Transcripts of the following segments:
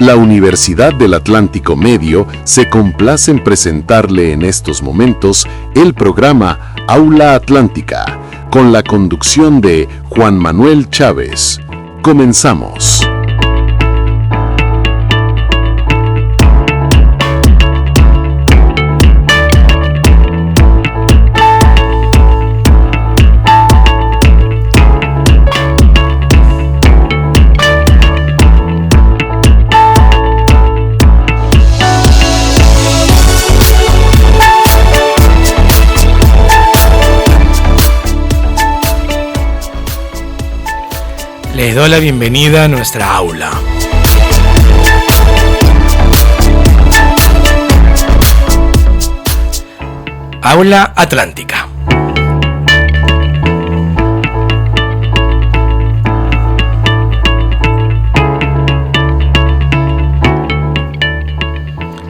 La Universidad del Atlántico Medio se complace en presentarle en estos momentos el programa Aula Atlántica, con la conducción de Juan Manuel Chávez. Comenzamos. Les doy la bienvenida a nuestra aula. Aula Atlántica.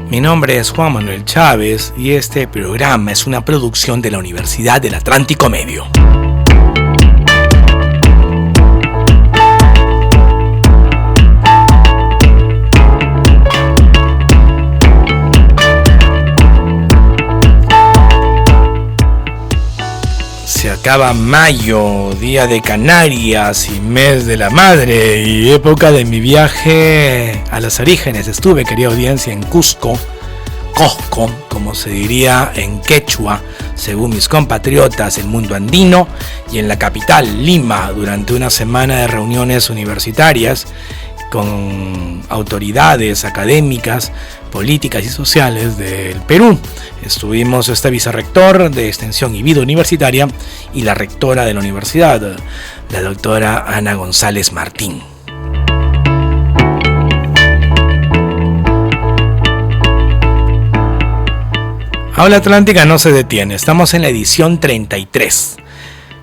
Mi nombre es Juan Manuel Chávez y este programa es una producción de la Universidad del Atlántico Medio. Se acaba mayo, día de Canarias y mes de la madre y época de mi viaje a los orígenes. Estuve, querida audiencia, en Cusco, como se diría en quechua, según mis compatriotas, el mundo andino, y en la capital, Lima, durante una semana de reuniones universitarias con autoridades académicas, políticas y sociales del Perú. Estuvimos este vicerrector de Extensión y Vida Universitaria y la rectora de la universidad, la doctora Ana González Martín. Aula Atlántica no se detiene, estamos en la edición 33.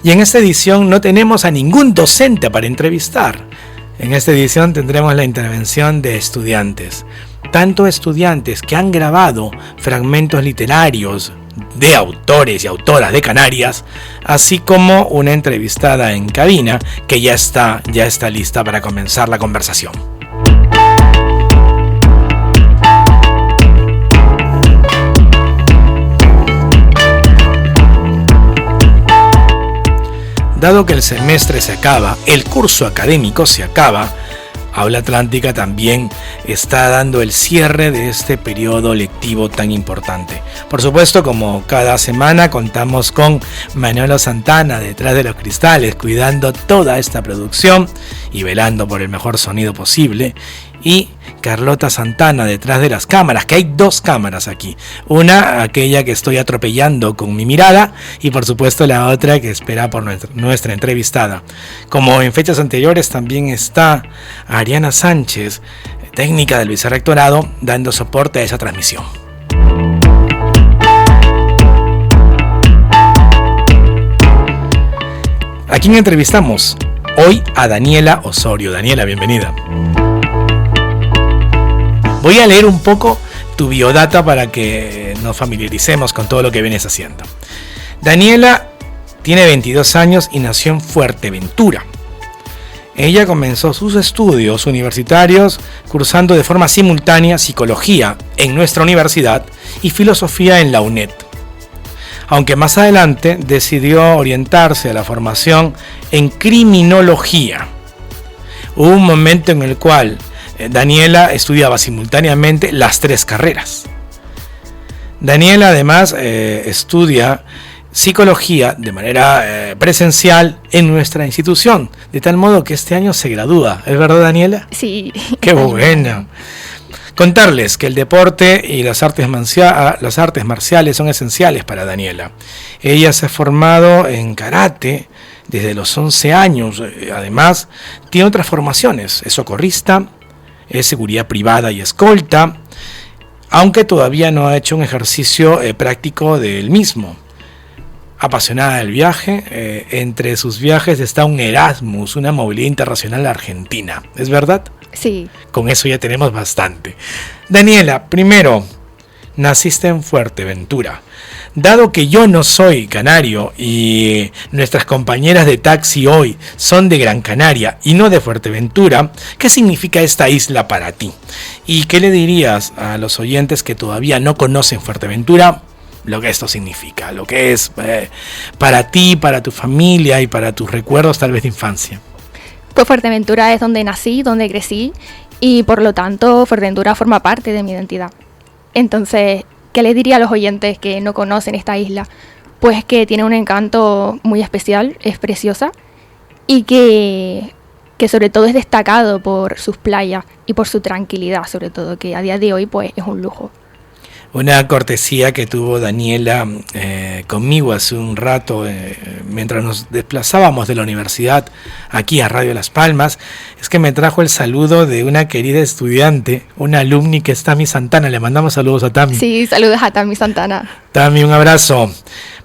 Y en esta edición no tenemos a ningún docente para entrevistar. En esta edición tendremos la intervención de estudiantes. Tanto estudiantes que han grabado fragmentos literarios de autores y autoras de Canarias, así como una entrevistada en cabina que ya está lista para comenzar la conversación. Dado que el semestre se acaba, el curso académico se acaba, Aula Atlántica también está dando el cierre de este periodo lectivo tan importante. Por supuesto, como cada semana, contamos con Manolo Santana detrás de los cristales, cuidando toda esta producción y velando por el mejor sonido posible. Y Carlota Santana detrás de las cámaras, que hay dos cámaras aquí. Una, aquella que estoy atropellando con mi mirada, y por supuesto la otra que espera por nuestra entrevistada. Como en fechas anteriores, también está Ariana Sánchez, técnica del vicerrectorado, dando soporte a esa transmisión. ¿A quién entrevistamos? Hoy a Daniela Osorio. Daniela, bienvenida. Voy a leer un poco tu biodata para que nos familiaricemos con todo lo que vienes haciendo. Daniela tiene 22 años y nació en Fuerteventura. Ella comenzó sus estudios universitarios cursando de forma simultánea psicología en nuestra universidad y filosofía en la UNED. Aunque más adelante decidió orientarse a la formación en criminología. Hubo un momento en el cual Daniela estudiaba simultáneamente las tres carreras. Daniela además estudia psicología de manera presencial en nuestra institución, de tal modo que este año se gradúa. ¿Es verdad, Daniela? Sí. ¡Qué bueno! Contarles que el deporte y las artes marciales son esenciales para Daniela. Ella se ha formado en karate desde los 11 años. Además, tiene otras formaciones. Es socorrista, es seguridad privada y escolta, aunque todavía no ha hecho un ejercicio práctico del mismo. Apasionada del viaje, entre sus viajes está un Erasmus, una movilidad internacional argentina. ¿Es verdad? Sí. Con eso ya tenemos bastante. Daniela, primero, naciste en Fuerteventura. Dado que yo no soy canario y nuestras compañeras de taxi hoy son de Gran Canaria y no de Fuerteventura, ¿qué significa esta isla para ti? ¿Y qué le dirías a los oyentes que todavía no conocen Fuerteventura? Lo que esto significa, lo que es para ti, para tu familia y para tus recuerdos tal vez de infancia. Pues Fuerteventura es donde nací, donde crecí y por lo tanto Fuerteventura forma parte de mi identidad. Entonces, ¿qué les diría a los oyentes que no conocen esta isla? Pues que tiene un encanto muy especial, es preciosa y que sobre todo es destacado por sus playas y por su tranquilidad, sobre todo, que a día de hoy pues es un lujo. Una cortesía que tuvo Daniela conmigo hace un rato mientras nos desplazábamos de la universidad aquí a Radio Las Palmas, es que me trajo el saludo de una querida estudiante, una alumni que es Tami Santana. Le mandamos saludos a Tami. Sí, saludos a Tami Santana. Tami, un abrazo.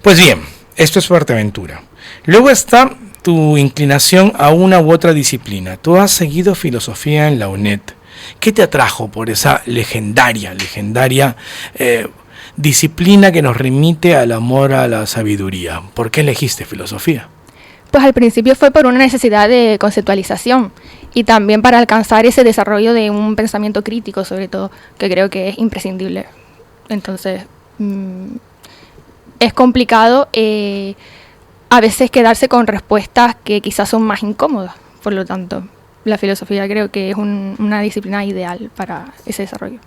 Pues bien, esto es Fuerteventura. Luego está tu inclinación a una u otra disciplina. Tú has seguido filosofía en la UNED. ¿Qué te atrajo por esa legendaria disciplina que nos remite al amor a la sabiduría? ¿Por qué elegiste filosofía? Pues al principio fue por una necesidad de conceptualización y también para alcanzar ese desarrollo de un pensamiento crítico, sobre todo, que creo que es imprescindible. Entonces, es complicado a veces quedarse con respuestas que quizás son más incómodas, por lo tanto la filosofía creo que es una disciplina ideal para ese desarrollo.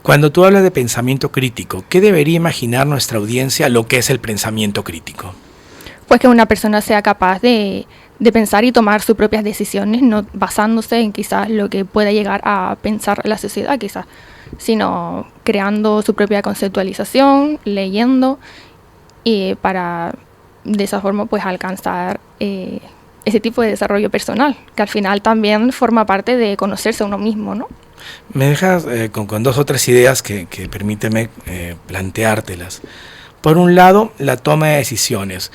Cuando tú hablas de pensamiento crítico, ¿qué debería imaginar nuestra audiencia lo que es el pensamiento crítico? Pues que una persona sea capaz de pensar y tomar sus propias decisiones, no basándose en quizás lo que pueda llegar a pensar la sociedad quizás, sino creando su propia conceptualización, leyendo, y para de esa forma pues alcanzar ese tipo de desarrollo personal, que al final también forma parte de conocerse a uno mismo, ¿no? Me dejas con dos o tres ideas que permíteme planteártelas. Por un lado, la toma de decisiones.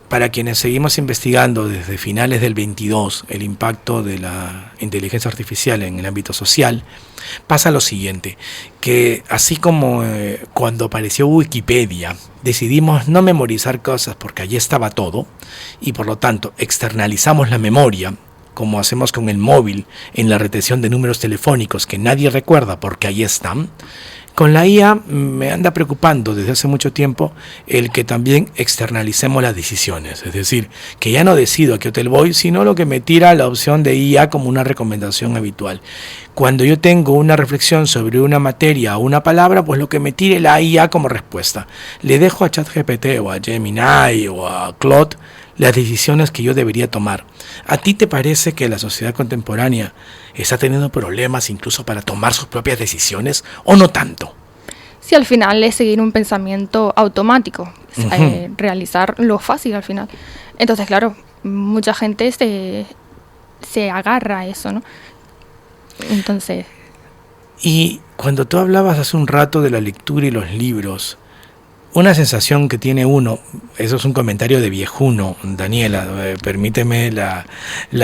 Para quienes seguimos investigando desde finales del 22 el impacto de la inteligencia artificial en el ámbito social, pasa lo siguiente, que así como cuando apareció Wikipedia, decidimos no memorizar cosas porque allí estaba todo, y por lo tanto externalizamos la memoria, como hacemos con el móvil en la retención de números telefónicos que nadie recuerda porque ahí están. Con la IA me anda preocupando desde hace mucho tiempo el que también externalicemos las decisiones, es decir, que ya no decido a qué hotel voy, sino lo que me tira la opción de IA como una recomendación habitual. Cuando yo tengo una reflexión sobre una materia o una palabra, pues lo que me tire la IA como respuesta. Le dejo a ChatGPT o a Gemini o a Claude las decisiones que yo debería tomar. ¿A ti te parece que la sociedad contemporánea está teniendo problemas incluso para tomar sus propias decisiones o no tanto? Sí, al final es seguir un pensamiento automático, realizar lo fácil al final. Entonces, claro, mucha gente se agarra a eso, ¿no? Entonces... Y cuando tú hablabas hace un rato de la lectura y los libros, una sensación que tiene uno, eso es un comentario de viejuno, Daniela, permíteme la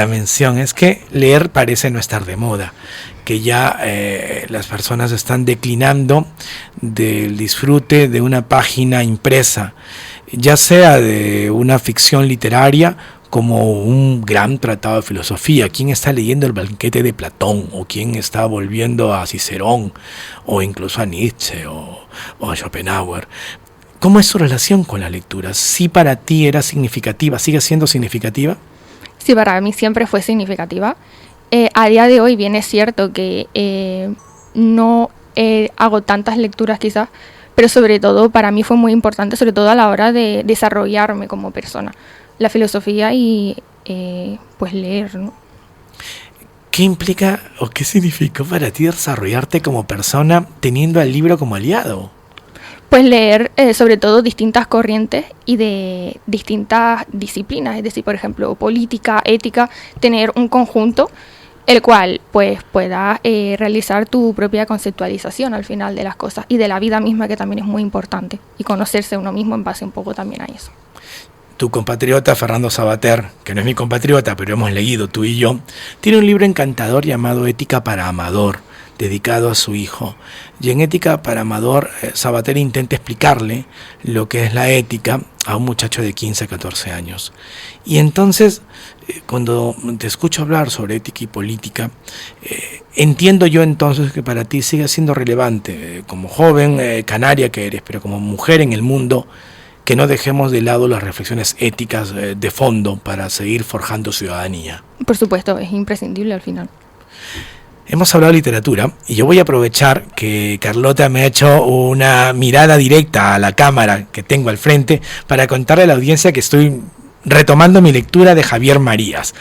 mención, es que leer parece no estar de moda, que ya las personas están declinando del disfrute de una página impresa, ya sea de una ficción literaria como un gran tratado de filosofía. ¿Quién está leyendo el banquete de Platón? ¿O quién está volviendo a Cicerón? ¿O incluso a Nietzsche o a Schopenhauer? ¿Cómo es su relación con la lectura? ¿Sí para ti era significativa? ¿Sigue siendo significativa? Sí, para mí siempre fue significativa. A día de hoy bien es cierto que no hago tantas lecturas quizás, pero sobre todo para mí fue muy importante, sobre todo a la hora de desarrollarme como persona. La filosofía y pues leer, ¿no? ¿Qué implica o qué significó para ti desarrollarte como persona teniendo al libro como aliado? Pues leer sobre todo distintas corrientes y de distintas disciplinas, es decir, por ejemplo, política, ética, tener un conjunto el cual pues pueda realizar tu propia conceptualización al final de las cosas y de la vida misma, que también es muy importante, y conocerse uno mismo en base un poco también a eso. Tu compatriota Fernando Savater, que no es mi compatriota, pero hemos leído tú y yo, tiene un libro encantador llamado Ética para Amador. dedicado a su hijo. Y en Ética para Amador, Sabater intenta explicarle lo que es la ética a un muchacho de 15 a 14 años. Y entonces, cuando te escucho hablar sobre ética y política, entiendo yo entonces que para ti sigue siendo relevante, como joven canaria que eres, pero como mujer en el mundo, que no dejemos de lado las reflexiones éticas de fondo para seguir forjando ciudadanía. Por supuesto, es imprescindible al final. Hemos hablado de literatura y yo voy a aprovechar que Carlota me ha hecho una mirada directa a la cámara que tengo al frente para contarle a la audiencia que estoy retomando mi lectura de Javier Marías.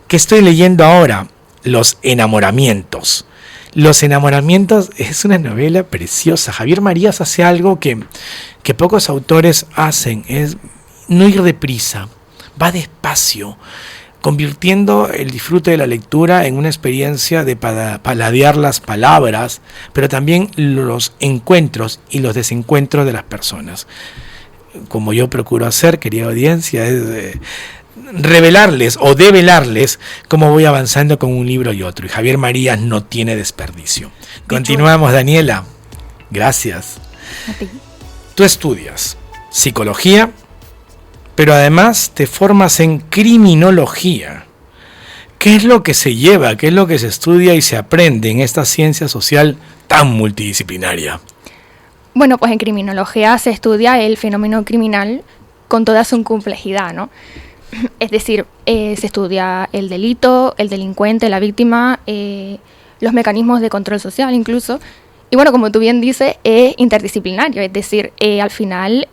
¿Qué estoy leyendo ahora? Los enamoramientos. Los enamoramientos es una novela preciosa. Javier Marías hace algo que pocos autores hacen, es no ir deprisa, va despacio, convirtiendo el disfrute de la lectura en una experiencia de paladear las palabras, pero también los encuentros y los desencuentros de las personas. Como yo procuro hacer, querida audiencia, es revelarles o develarles cómo voy avanzando con un libro y otro. Y Javier Marías no tiene desperdicio. Continuamos, Daniela. Gracias. A ti. Tú estudias psicología, pero además te formas en criminología. ¿Qué es lo que se lleva, qué es lo que se estudia y se aprende en esta ciencia social tan multidisciplinaria? Bueno, pues en criminología se estudia el fenómeno criminal con toda su complejidad, ¿no? Es decir, se estudia el delito, el delincuente, la víctima, los mecanismos de control social incluso. Y bueno, como tú bien dices, es interdisciplinario, es decir, al final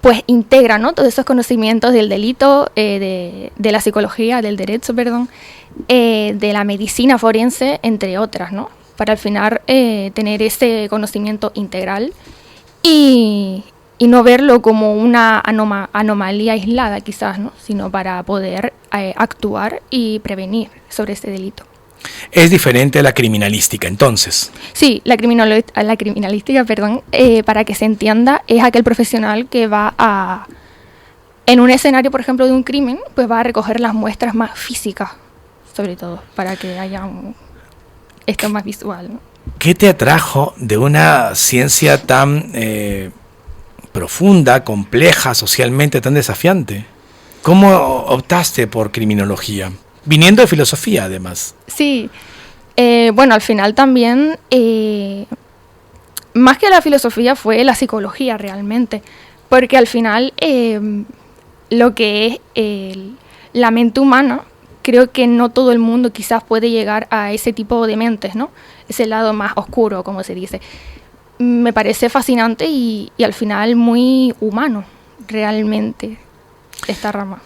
pues integra, ¿no?, todos esos conocimientos del delito, de la psicología, del derecho, de la medicina forense, entre otras, ¿no?, para al final tener ese conocimiento integral y no verlo como una anomalía aislada quizás, ¿no?, sino para poder actuar y prevenir sobre ese delito. Es diferente a la criminalística, entonces. Sí, la criminalística, para que se entienda, es aquel profesional que va en un escenario, por ejemplo, de un crimen, pues va a recoger las muestras más físicas, sobre todo, para que haya esto más visual, ¿no? ¿Qué te atrajo de una ciencia tan profunda, compleja, socialmente tan desafiante? ¿Cómo optaste por criminología? Viniendo de filosofía, además. Sí, bueno, al final también, más que la filosofía fue la psicología realmente, porque al final lo que es la mente humana, creo que no todo el mundo quizás puede llegar a ese tipo de mentes, ¿no? Ese lado más oscuro, como se dice. Me parece fascinante y al final muy humano, realmente, esta rama.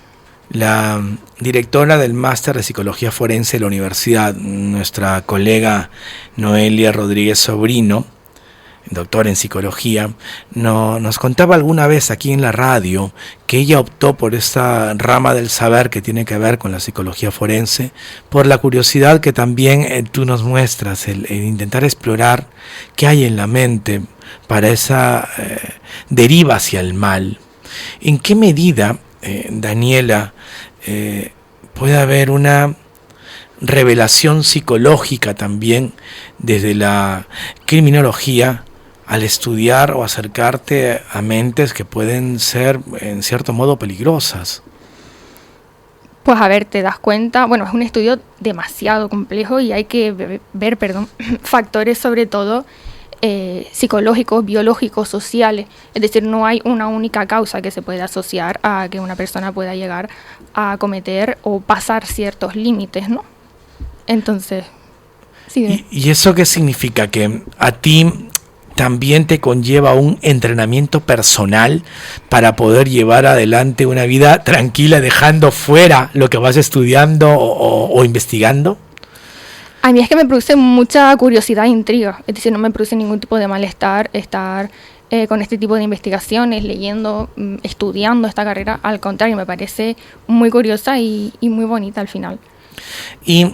La directora del Máster de Psicología Forense de la Universidad, nuestra colega Noelia Rodríguez Sobrino, doctora en Psicología, nos contaba alguna vez aquí en la radio que ella optó por esta rama del saber que tiene que ver con la psicología forense, por la curiosidad que también tú nos muestras, el intentar explorar qué hay en la mente para esa deriva hacia el mal. ¿En qué medida, Daniela, puede haber una revelación psicológica también desde la criminología al estudiar o acercarte a mentes que pueden ser en cierto modo peligrosas? Pues a ver, te das cuenta, bueno, es un estudio demasiado complejo y hay que ver, factores sobre todo psicológicos, biológicos, sociales. Es decir, no hay una única causa que se pueda asociar a que una persona pueda llegar a cometer o pasar ciertos límites, ¿no? Entonces, sí. ¿Y eso qué significa? ¿Que a ti también te conlleva un entrenamiento personal para poder llevar adelante una vida tranquila, dejando fuera lo que vas estudiando o investigando? A mí es que me produce mucha curiosidad e intriga, es decir, no me produce ningún tipo de malestar estar con este tipo de investigaciones, leyendo, estudiando esta carrera. Al contrario, me parece muy curiosa y muy bonita al final. Y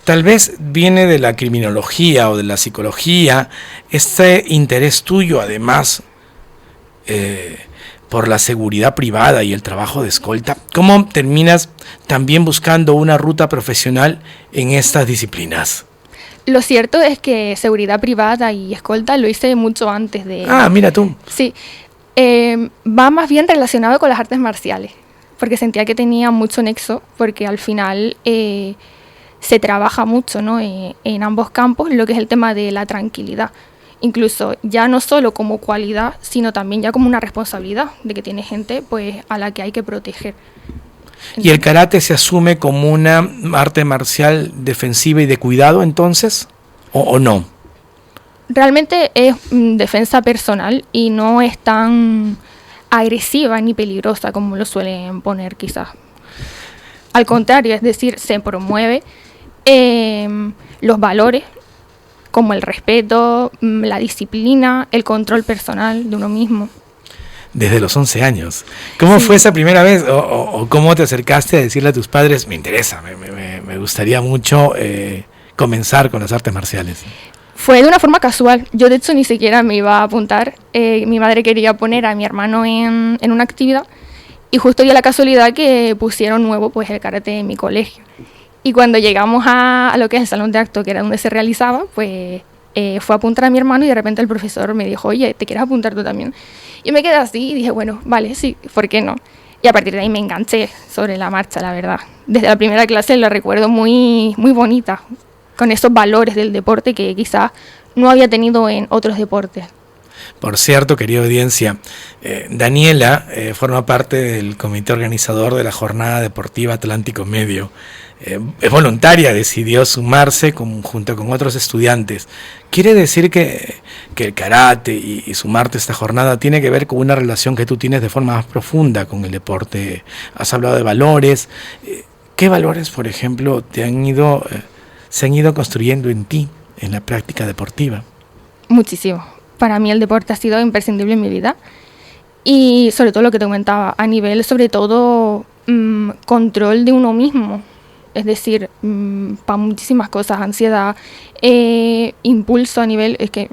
tal vez viene de la criminología o de la psicología este interés tuyo, además, por la seguridad privada y el trabajo de escolta. ¿Cómo terminas también buscando una ruta profesional en estas disciplinas? Lo cierto es que seguridad privada y escolta lo hice mucho antes de... Ah, mira tú. Sí, va más bien relacionado con las artes marciales, porque sentía que tenía mucho nexo, porque al final se trabaja mucho, ¿no? En ambos campos, lo que es el tema de la tranquilidad. Incluso ya no solo como cualidad, sino también ya como una responsabilidad de que tiene gente pues a la que hay que proteger. ¿Y el karate se asume como una arte marcial defensiva y de cuidado entonces? ¿O no? Realmente es defensa personal y no es tan agresiva ni peligrosa como lo suelen poner quizás. Al contrario, es decir, se promueve los valores como el respeto, la disciplina, el control personal de uno mismo. Desde los 11 años. ¿Cómo fue esa primera vez? ¿O cómo te acercaste a decirle a tus padres, me interesa, me gustaría mucho comenzar con las artes marciales? Fue de una forma casual. Yo de hecho ni siquiera me iba a apuntar. Mi madre quería poner a mi hermano en una actividad y justo dio la casualidad que pusieron nuevo pues el karate en mi colegio. Y cuando llegamos a lo que es el salón de acto, que era donde se realizaba, pues fue a apuntar a mi hermano y de repente el profesor me dijo, oye, ¿te quieres apuntar tú también? Y me quedé así y dije, bueno, vale, sí, ¿por qué no? Y a partir de ahí me enganché sobre la marcha, la verdad. Desde la primera clase la recuerdo muy, muy bonita, con esos valores del deporte que quizás no había tenido en otros deportes. Por cierto, querida audiencia, Daniela forma parte del comité organizador de la Jornada Deportiva Atlántico Medio. Es voluntaria, decidió sumarse junto con otros estudiantes. ¿Quiere decir que el karate y sumarte a esta jornada tiene que ver con una relación que tú tienes de forma más profunda con el deporte? Has hablado de valores. ¿Qué valores, por ejemplo, se han ido construyendo en ti, en la práctica deportiva? Muchísimo. Para mí el deporte ha sido imprescindible en mi vida. Y sobre todo lo que te comentaba, a nivel sobre todo control de uno mismo. Es decir, para muchísimas cosas, ansiedad, impulso a nivel, es que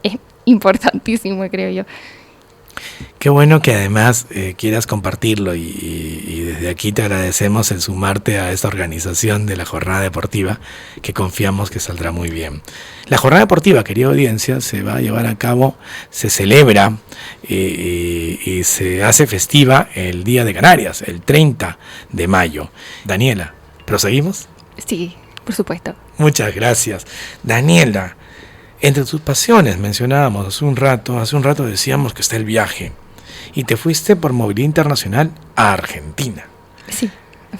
es importantísimo, creo yo. Qué bueno que además quieras compartirlo y desde aquí te agradecemos el sumarte a esta organización de la jornada deportiva que confiamos que saldrá muy bien. La jornada deportiva, querida audiencia, se va a llevar a cabo, se celebra y se hace festiva el Día de Canarias, el 30 de mayo. Daniela, ¿proseguimos? Sí, por supuesto. Muchas gracias. Daniela, entre tus pasiones mencionábamos hace un rato decíamos que está el viaje y te fuiste por movilidad internacional a Argentina. Sí.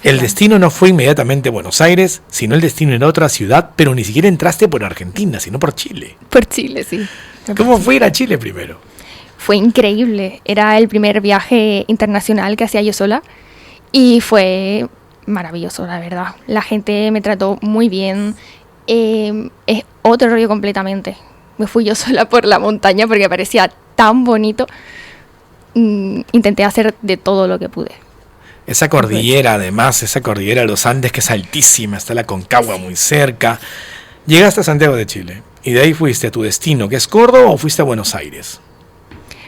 El destino no fue inmediatamente Buenos Aires, sino el destino era otra ciudad, pero ni siquiera entraste por Argentina, sino por Chile. Por Chile, sí. ¿Cómo fue ir a Chile primero? Fue increíble. Era el primer viaje internacional que hacía yo sola y fue maravilloso, la verdad. La gente me trató muy bien. Es otro rollo completamente. Me fui yo sola por la montaña porque parecía tan bonito. Intenté hacer de todo lo que pude. Esa cordillera, además, esa cordillera de los Andes que es altísima, está la Concagua muy cerca. Llegaste a Santiago de Chile y de ahí fuiste a tu destino, que es Córdoba, o fuiste a Buenos Aires.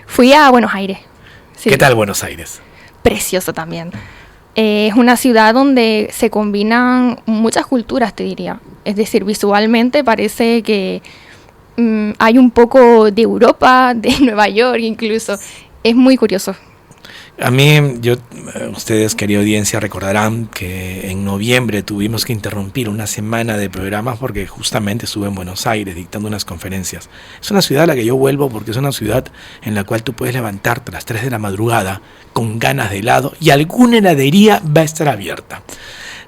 Fui a Buenos Aires. Sí. ¿Qué tal Buenos Aires? Precioso también. Es una ciudad donde se combinan muchas culturas, te diría. Es decir, visualmente parece que hay un poco de Europa, de Nueva York incluso. Es muy curioso. A mí, ustedes, querida audiencia, recordarán que en noviembre tuvimos que interrumpir una semana de programas porque justamente estuve en Buenos Aires dictando unas conferencias. Es una ciudad a la que yo vuelvo porque es una ciudad en la cual tú puedes levantarte a las 3 de la madrugada con ganas de helado y alguna heladería va a estar abierta.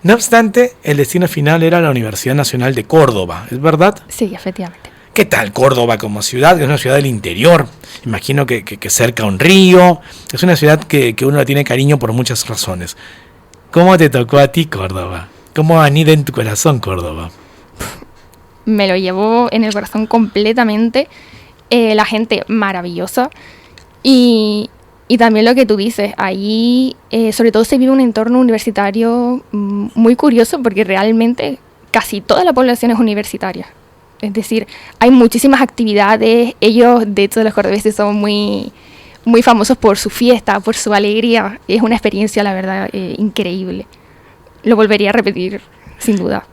No obstante, el destino final era la Universidad Nacional de Córdoba, ¿es verdad? Sí, efectivamente. ¿Qué tal Córdoba como ciudad? Es una ciudad del interior, imagino que cerca a un río, es una ciudad que uno la tiene cariño por muchas razones. ¿Cómo te tocó a ti Córdoba? ¿Cómo anida en tu corazón Córdoba? Me lo llevo en el corazón completamente, la gente maravillosa y también lo que tú dices, ahí sobre todo se vive un entorno universitario muy curioso porque realmente casi toda la población es universitaria. Es decir, hay muchísimas actividades. Ellos, de hecho, los cordobeses son muy, muy famosos por su fiesta, por su alegría. Es una experiencia, la verdad, increíble. Lo volvería a repetir, sin duda.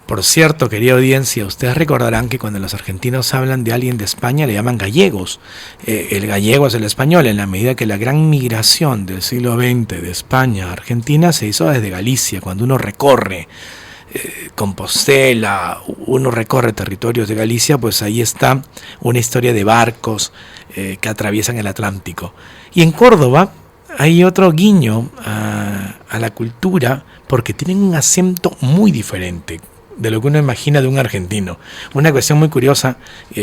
Por cierto, querida audiencia, ustedes recordarán que cuando los argentinos hablan de alguien de España le llaman gallegos. El gallego es el español, en la medida que la gran migración del siglo XX de España a Argentina se hizo desde Galicia. Cuando uno recorre Compostela, uno recorre territorios de Galicia, pues ahí está una historia de barcos que atraviesan el Atlántico. Y en Córdoba hay otro guiño a la cultura, porque tienen un acento muy diferente de lo que uno imagina de un argentino. Una cuestión muy curiosa,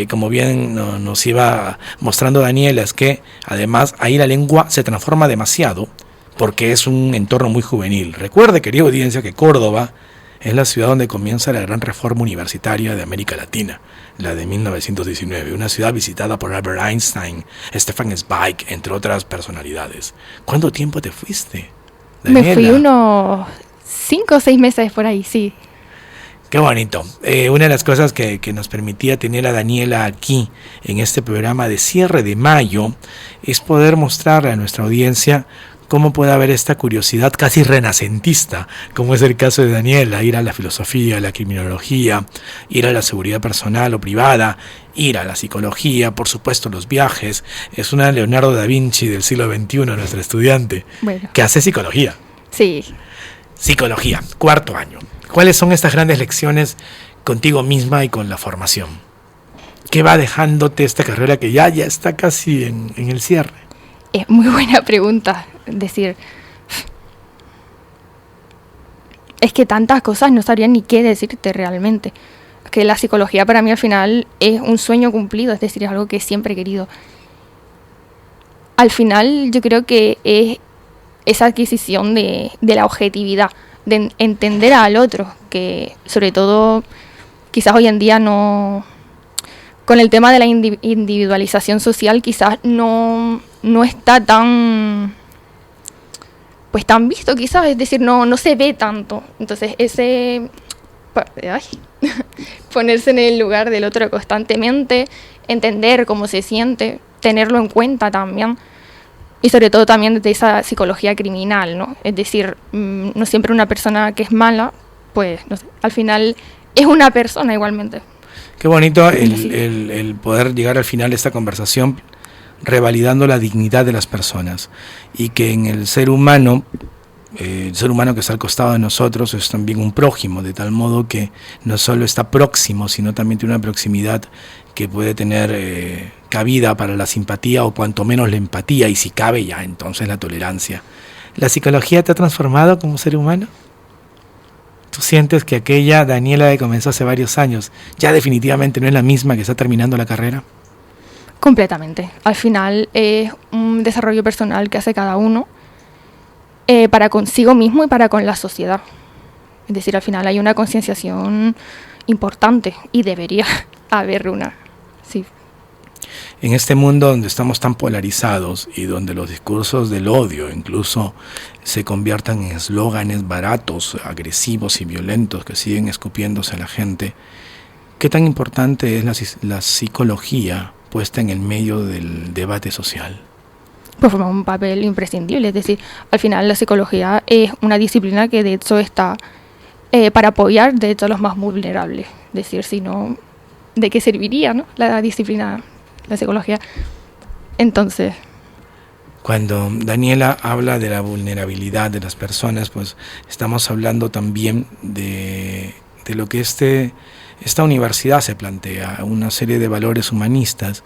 como bien nos iba mostrando Daniela, es que además ahí la lengua se transforma demasiado porque es un entorno muy juvenil. Recuerde, querida audiencia, que Córdoba es la ciudad donde comienza la gran reforma universitaria de América Latina, la de 1919, una ciudad visitada por Albert Einstein, Stefan Zweig, entre otras personalidades. ¿Cuánto tiempo te fuiste, Daniela? Me fui unos 5 o 6 meses por ahí, sí. Qué bonito. Una de las cosas que nos permitía tener a Daniela aquí en este programa de cierre de mayo es poder mostrarle a nuestra audiencia cómo puede haber esta curiosidad casi renacentista, como es el caso de Daniela, ir a la filosofía, a la criminología, ir a la seguridad personal o privada, ir a la psicología, por supuesto los viajes. Es una Leonardo da Vinci del siglo XXI, nuestra estudiante, que hace psicología. Sí. Psicología, 4º año. ¿Cuáles son estas grandes lecciones contigo misma y con la formación? ¿Qué va dejándote esta carrera que ya está casi en el cierre? Es muy buena pregunta. Es decir, es que tantas cosas no sabría ni qué decirte realmente. Que la psicología para mí al final es un sueño cumplido, es decir, es algo que siempre he querido. Al final yo creo que es esa adquisición de la objetividad, de entender al otro, que sobre todo quizás hoy en día no, con el tema de la individualización social quizás no está tan visto quizás, es decir, no se ve tanto. Entonces ponerse en el lugar del otro constantemente, entender cómo se siente, tenerlo en cuenta también. Y sobre todo también desde esa psicología criminal, ¿no? Es decir, no siempre una persona que es mala, pues no sé, al final es una persona igualmente. Qué bonito el poder llegar al final de esta conversación revalidando la dignidad de las personas y que en el ser humano que está al costado de nosotros es también un prójimo, de tal modo que no solo está próximo, sino también tiene una proximidad que puede tener cabida para la simpatía o cuanto menos la empatía, y si cabe ya entonces la tolerancia. ¿La psicología te ha transformado como ser humano? ¿Tú sientes que aquella Daniela que comenzó hace varios años ya definitivamente no es la misma que está terminando la carrera? Completamente. Al final es un desarrollo personal que hace cada uno para consigo mismo y para con la sociedad. Es decir, al final hay una concienciación importante y debería haber una. Sí. En este mundo donde estamos tan polarizados y donde los discursos del odio incluso se conviertan en eslóganes baratos, agresivos y violentos que siguen escupiéndose a la gente, ¿qué tan importante es la psicología puesta en el medio del debate social? Pues forma un papel imprescindible. Es decir, al final la psicología es una disciplina que de hecho está para apoyar de hecho a los más vulnerables. Es decir, si no, ¿de qué serviría, no? La disciplina, la psicología. Entonces, cuando Daniela habla de la vulnerabilidad de las personas, pues estamos hablando también de lo que esta universidad se plantea, una serie de valores humanistas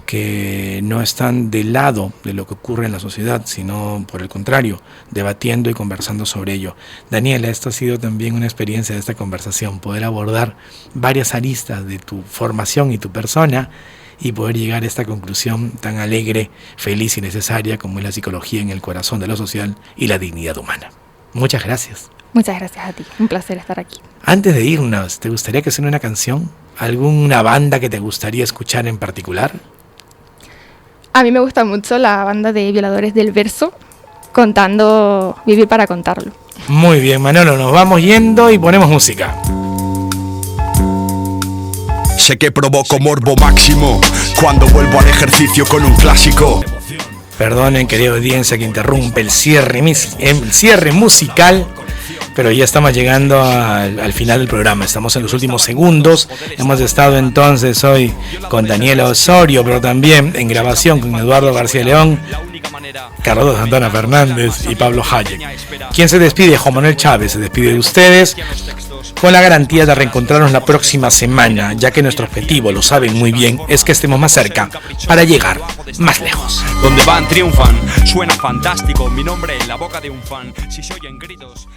que no están del lado de lo que ocurre en la sociedad, sino por el contrario, debatiendo y conversando sobre ello. Daniela, esto ha sido también una experiencia de esta conversación, poder abordar varias aristas de tu formación y tu persona y poder llegar a esta conclusión tan alegre, feliz y necesaria como es la psicología en el corazón de lo social y la dignidad humana. Muchas gracias. Muchas gracias a ti, un placer estar aquí. Antes de irnos, ¿te gustaría que suene una canción? ¿Alguna banda que te gustaría escuchar en particular? A mí me gusta mucho la banda de Violadores del Verso, contando Vivir para contarlo. Muy bien, Manolo, nos vamos yendo y ponemos música. Sé que provoco morbo máximo cuando vuelvo al ejercicio con un clásico. Perdonen, querida audiencia, que interrumpe el cierre musical, pero ya estamos llegando al final del programa. Estamos en los últimos segundos. Hemos estado entonces hoy con Daniela Osorio, pero también en grabación con Eduardo García León, Carlos Santana Fernández y Pablo Hayek. ¿Quién se despide? Juan Manuel Chávez se despide de ustedes con la garantía de reencontrarnos la próxima semana, ya que nuestro objetivo, lo saben muy bien, es que estemos más cerca para llegar más lejos. Donde van triunfan, suena fantástico, mi nombre en la boca de un fan, si se oyen gritos...